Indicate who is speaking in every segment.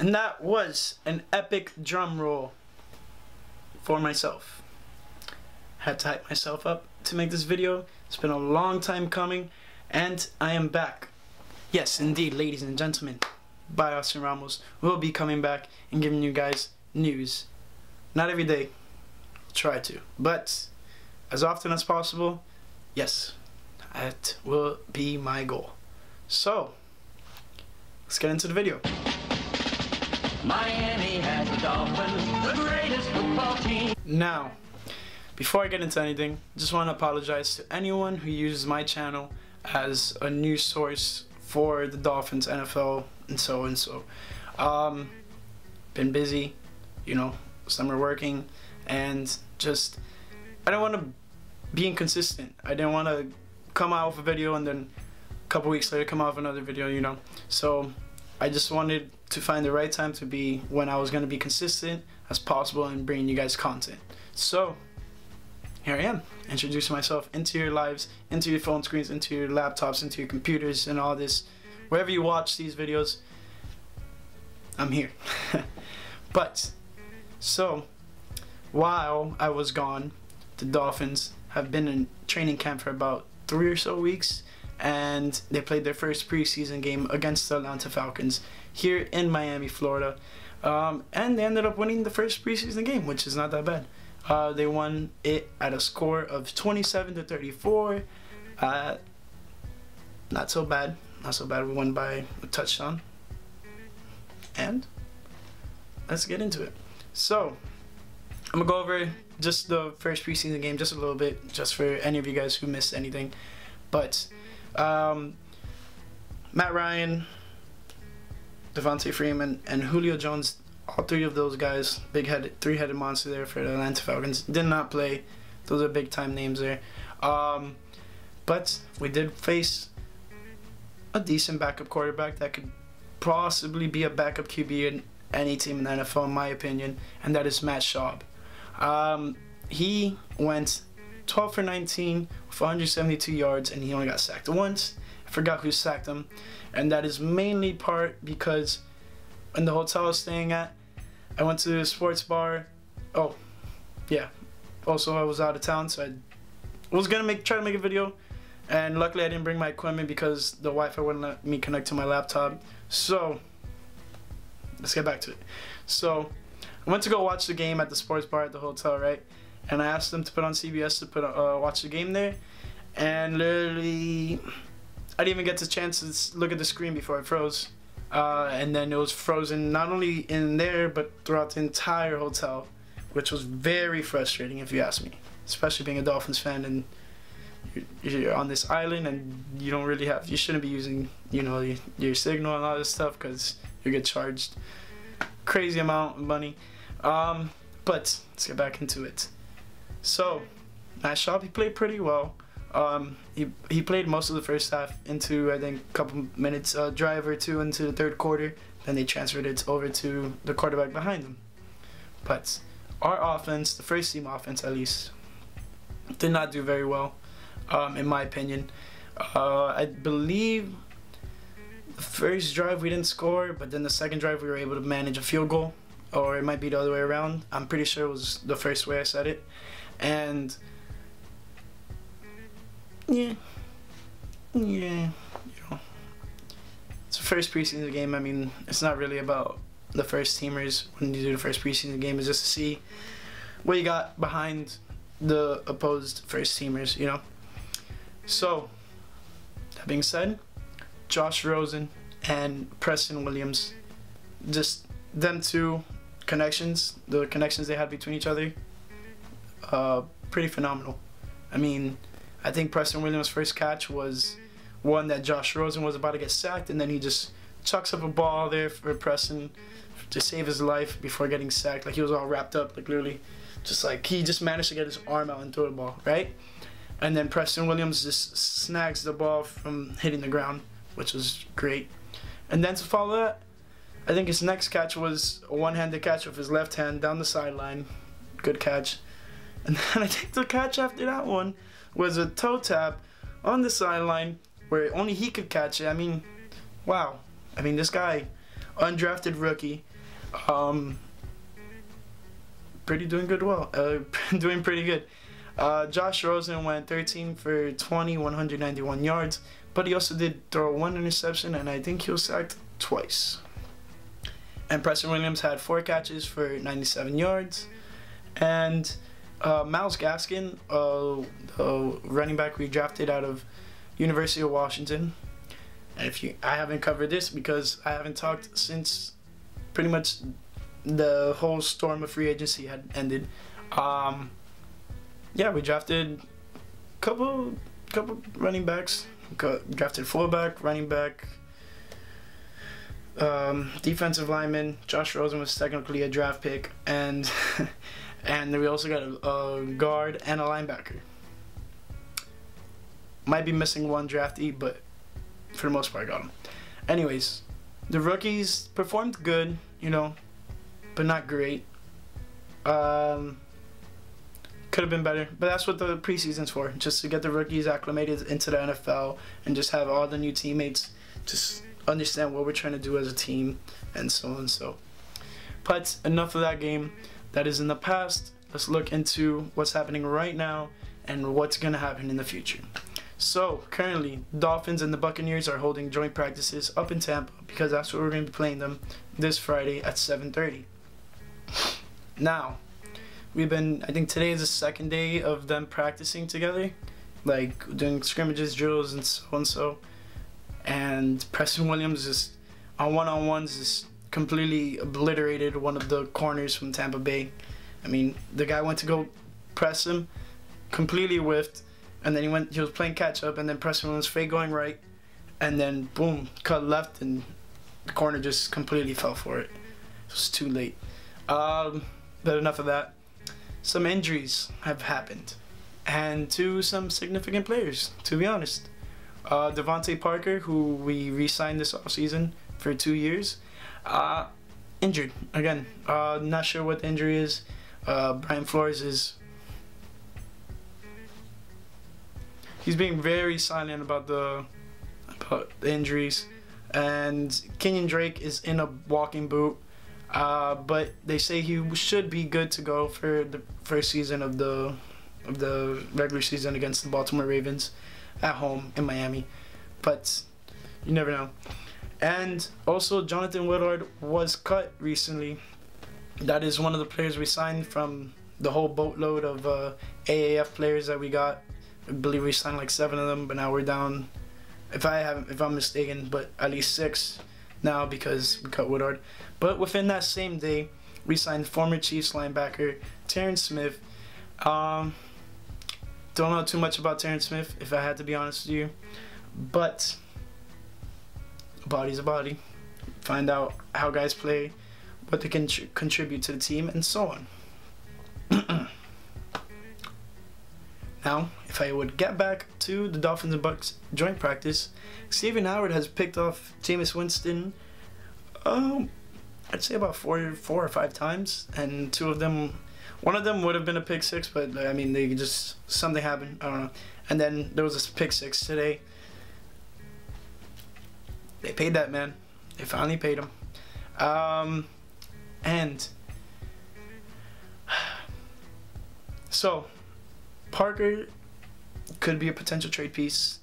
Speaker 1: And that was an epic drum roll for myself. Had to hype myself up to make this video. It's been a long time coming, and I am back. Yes, indeed, ladies and gentlemen, by Austin Ramos will be coming back and giving you guys news. Not every day, try to, but as often as possible. Yes, that will be my goal. So, let's get into the video.
Speaker 2: Miami has the Dolphins, the greatest football team.
Speaker 1: Now, before I get into anything, just want to apologize to anyone who uses my channel as a news source for the Dolphins, NFL, and so. Been busy, you know, summer working, and just, I don't want to be inconsistent. I didn't want to come out with a video and then a couple weeks later come out with another video, you know. So I just wanted to find the right time to be when I was going to be consistent as possible and bringing you guys content. So here I am, introducing myself into your lives, into your phone screens, into your laptops, into your computers, and all this. Wherever you watch these videos, I'm here. But, so, while I was gone, the Dolphins have been in training camp for about 3 or so weeks, and they played their first preseason game against the Atlanta Falcons here in Miami, Florida. And they ended up winning the first preseason game, which is not that bad. They won it at a score of 27-34. Not so bad. Not so bad. We won by a touchdown. And let's get into it. So, I'm going to go over just the first preseason game just a little bit, just for any of you guys who missed anything. But, Matt Ryan, Devontae Freeman, and Julio Jones, all three of those guys, three-headed monster there for the Atlanta Falcons, did not play. Those are big-time names there. But we did face a decent backup quarterback that could possibly be a backup QB in any team in the NFL, in my opinion, and that is Matt Schaub. He went 12 for 19 with 172 yards, and he only got sacked once. I forgot who sacked him, and that is mainly part because in the hotel I was staying at, I went to the sports bar. Oh, yeah. Also, I was out of town, so I was gonna try to make a video, and luckily I didn't bring my equipment because the Wi-Fi wouldn't let me connect to my laptop. So, let's get back to it. So, I went to go watch the game at the sports bar at the hotel, right? And I asked them to put on CBS to watch the game there, and literally, I didn't even get the chance to look at the screen before it froze. And then it was frozen not only in there, but throughout the entire hotel, which was very frustrating if you ask me, especially being a Dolphins fan and you're on this island and you don't really have, you shouldn't be using, you know, your signal and all this stuff because you get charged crazy amount of money. But let's get back into it. So, Matt Schaub, he played pretty well. He played most of the first half into, I think, a couple minutes, drive or two into the third quarter. Then they transferred it over to the quarterback behind them. But our offense, the first team offense at least, did not do very well, in my opinion. I believe the first drive we didn't score, but then the second drive we were able to manage a field goal, or it might be the other way around. I'm pretty sure it was the first way I said it. And yeah, you know, it's the first preseason game. I mean, it's not really about the first teamers when you do the first preseason game. It's just to see what you got behind the opposed first teamers, you know. So, that being said, Josh Rosen and Preston Williams, just them two connections, the connections they had between each other, pretty phenomenal. I mean, I think Preston Williams' first catch was one that Josh Rosen was about to get sacked, and then he just chucks up a ball there for Preston to save his life before getting sacked. Like, he was all wrapped up, like literally, just like he just managed to get his arm out and throw the ball, right? And then Preston Williams just snags the ball from hitting the ground, which was great. And then to follow that, I think his next catch was a one-handed catch with his left hand down the sideline. Good catch. And then I think the catch after that one was a toe tap on the sideline where only he could catch it. I mean, wow. I mean, this guy, undrafted rookie, Doing good. Well, doing pretty good. Josh Rosen went 13 for 20, 191 yards, but he also did throw one interception, and I think he was sacked twice. And Preston Williams had 4 catches for 97 yards, and Myles Gaskin, running back we drafted out of University of Washington. And I haven't covered this because I haven't talked since pretty much the whole storm of free agency had ended. Yeah, we drafted couple running backs. Drafted fullback, running back, defensive lineman. Josh Rosen was technically a draft pick, and and we also got a guard and a linebacker. Might be missing one draftee, but for the most part, I got him. Anyways, the rookies performed good, you know, but not great. Could have been better, but that's what the preseason's for, just to get the rookies acclimated into the NFL and just have all the new teammates just understand what we're trying to do as a team and so on. So, but enough of that game. That is in the past. Let's look into what's happening right now and what's going to happen in the future. So, currently, Dolphins and the Buccaneers are holding joint practices up in Tampa because that's where we're going to be playing them this Friday at 7:30. Now, I think today is the second day of them practicing together, like doing scrimmages, drills, and so and so. And Preston Williams just on one-on-ones just completely obliterated one of the corners from Tampa Bay. I mean, the guy went to go press him, completely whiffed, and then he was playing catch up, and then Preston Williams fake going right, and then boom, cut left, and the corner just completely fell for it. It was too late. But enough of that. Some injuries have happened, and to some significant players, to be honest. Devontae Parker, who we re-signed this offseason for 2 years, injured again. Not sure what the injury is. Brian Flores he's being very silent about the injuries, and Kenyon Drake is in a walking boot. But they say he should be good to go for the first season of the regular season against the Baltimore Ravens at home in Miami. But you never know. And also, Jonathan Woodard was cut recently. That is one of the players we signed from the whole boatload of AAF players that we got. I believe we signed like 7 of them, but now we're down, if I'm mistaken, but at least 6 now because we cut Woodard. But within that same day, we signed former Chiefs linebacker Terrence Smith. Don't know too much about Terrence Smith, if I had to be honest with you, but a body's a body. Find out how guys play, what they can contribute to the team, and so on. Now, if I would get back to the Dolphins and Bucs joint practice, Xavier Howard has picked off Jameis Winston, I'd say about four or five times, and one of them would have been a pick six, but I mean, something happened, I don't know. And then there was a pick six today. They paid that man. They finally paid him. And so Parker could be a potential trade piece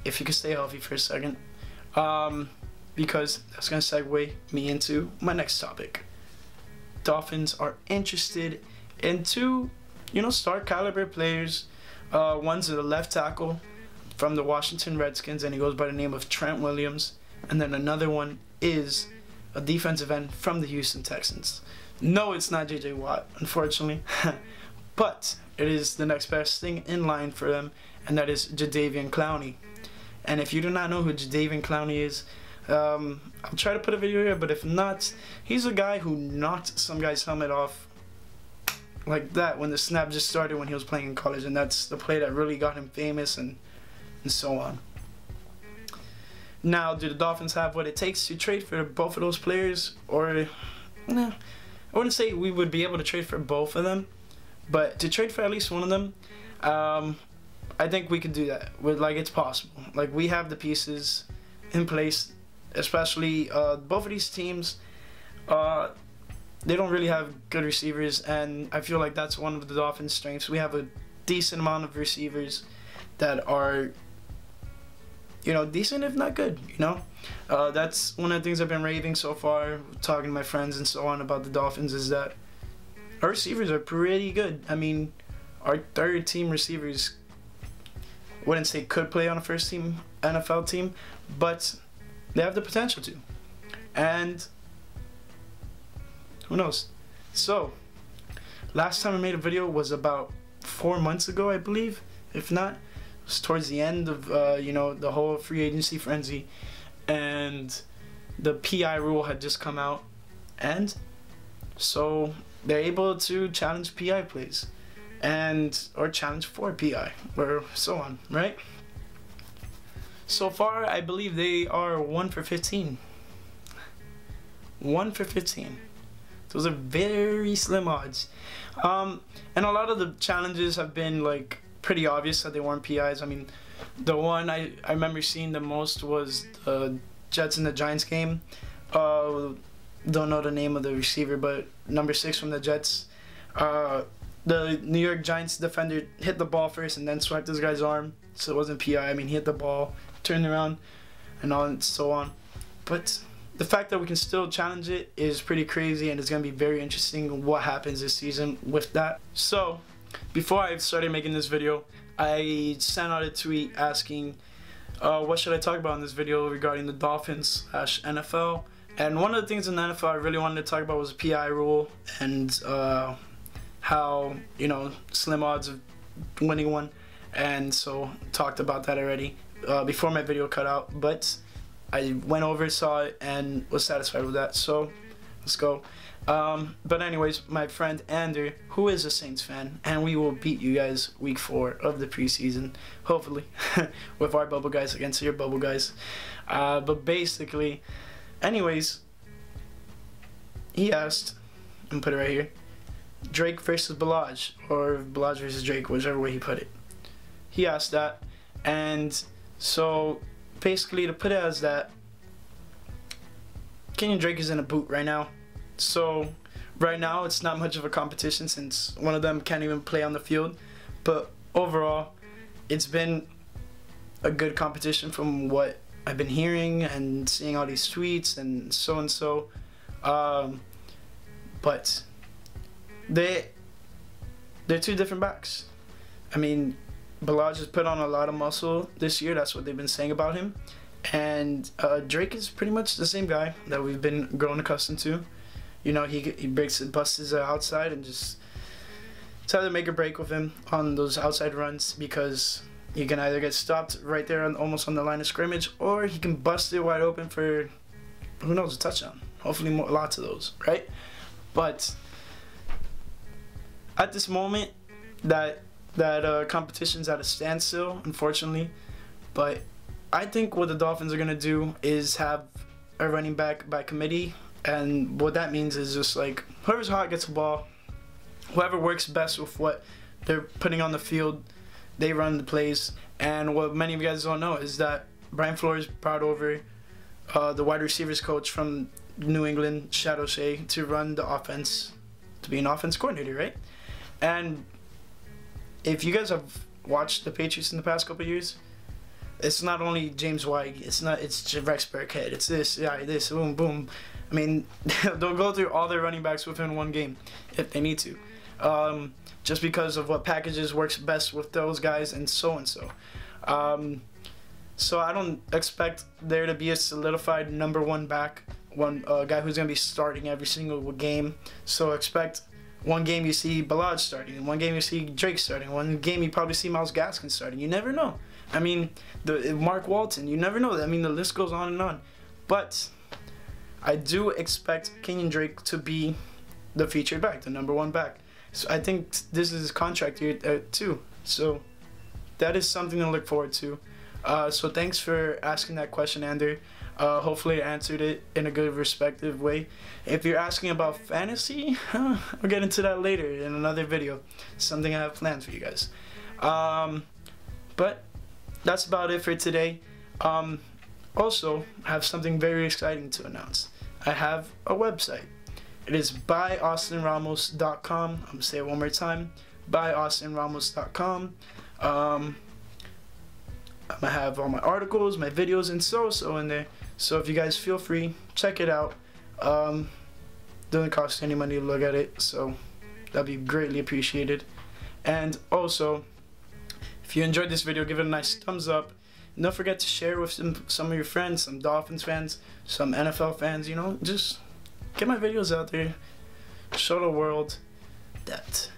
Speaker 1: if he could stay healthy for a second, because that's going to segue me into my next topic. Dolphins are interested in 2, star caliber players. One's a left tackle from the Washington Redskins, and he goes by the name of Trent Williams. And then another one is a defensive end from the Houston Texans. No, it's not J.J. Watt, unfortunately. But it is the next best thing in line for them, and that is Jadeveon Clowney. And if you do not know who Jadeveon Clowney is, I'll try to put a video here, but if not, he's a guy who knocked some guy's helmet off like that when the snap just started when he was playing in college, and that's the play that really got him famous and so on. Now, do the Dolphins have what it takes to trade for both of those players? Or, no, I wouldn't say we would be able to trade for both of them, but to trade for at least one of them, I think we could do that. It's possible. Like, we have the pieces in place, especially both of these teams they don't really have good receivers, and I feel like that's one of the Dolphins' strengths. We have a decent amount of receivers that are, you know, decent if not good, you know. That's one of the things I've been raving so far, talking to my friends and so on about the Dolphins, is that our receivers are pretty good. I mean, our third team receivers, wouldn't say could play on a first team NFL team, but they have the potential to. And who knows? So, last time I made a video was about 4 months ago, I believe. If not, it was towards the end of, you know, the whole free agency frenzy. And the PI rule had just come out. And so they're able to challenge PI plays. Or challenge for PI, or so on, right? So far, I believe they are 1 for 15. 1 for 15. Those are very slim odds. And a lot of the challenges have been like pretty obvious that they weren't PIs. I mean, the one I remember seeing the most was the Jets and the Giants game. Don't know the name of the receiver, but number 6 from the Jets. The New York Giants defender hit the ball first and then swiped this guy's arm, so it wasn't PI. I mean, he hit the ball, turned around, and on and so on. But the fact that we can still challenge it is pretty crazy, and it's going to be very interesting what happens this season with that. So, before I started making this video, I sent out a tweet asking what should I talk about in this video regarding the Dolphins / NFL. And one of the things in the NFL I really wanted to talk about was the PI rule and how, you know, slim odds of winning one. And so talked about that already before my video cut out, but I went over, saw it, and was satisfied with that. So let's go. But anyways, my friend Andrew, who is a Saints fan, and we will beat you guys week 4 of the preseason, hopefully, with our bubble guys against your bubble guys. But basically, anyways, he asked, and put it right here, Drake versus Balaj, or Balaj versus Drake, whichever way he put it. He asked that, and so basically to put it as that, Kenyon Drake is in a boot right now. So right now it's not much of a competition since one of them can't even play on the field. But overall, it's been a good competition from what I've been hearing and seeing all these tweets and so. But they're 2 different backs. I mean, Balaj has put on a lot of muscle this year. That's what they've been saying about him. And Drake is pretty much the same guy that we've been growing accustomed to. You know, he breaks and busts his outside, and just it's either make or break with him on those outside runs, because he can either get stopped right there almost on the line of scrimmage, or he can bust it wide open for, who knows, a touchdown. Hopefully lots of those, right? But at this moment, that competition's at a standstill, unfortunately. But I think what the Dolphins are going to do is have a running back by committee, and what that means is just like whoever's hot gets the ball, whoever works best with what they're putting on the field, they run the plays. And what many of you guys don't know is that Brian Flores brought over the wide receivers coach from New England, Shadow Shea, to run the offense, to be an offense coordinator, right? And if you guys have watched the Patriots in the past couple of years, it's not only James White, it's Rex Burkhead, it's this, boom, boom. I mean, they'll go through all their running backs within one game if they need to, just because of what packages works best with those guys and so. So I don't expect there to be a solidified number 1 back, one guy who's gonna be starting every single game. So expect one game you see Balaj starting, one game you see Drake starting, one game you probably see Myles Gaskin starting. You never know. I mean, Mark Walton, you never know. I mean, the list goes on and on. But I do expect Kenyon Drake to be the featured back, the number 1 back. So I think this is his contract year too. So that is something to look forward to. So thanks for asking that question, Andrew. Hopefully I answered it in a good, respective way. If you're asking about fantasy, I'll get into that later in another video. Something I have planned for you guys. But that's about it for today. Also, I have something very exciting to announce. I have a website. It is byaustinramos.com. I'm gonna say it one more time. Byaustinramos.com. I'm gonna have all my articles, my videos, and so in there. So if you guys feel free, check it out. Doesn't cost any money to look at it, so that'd be greatly appreciated. And also, if you enjoyed this video, give it a nice thumbs up. And don't forget to share with some of your friends, some Dolphins fans, some NFL fans. You know, just get my videos out there. Show the world that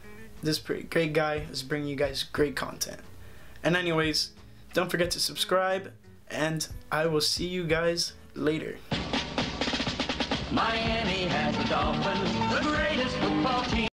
Speaker 1: this pretty great guy is bringing you guys great content. And anyways, don't forget to subscribe, and I will see you guys later.
Speaker 2: Miami has the Dolphins, the greatest football team.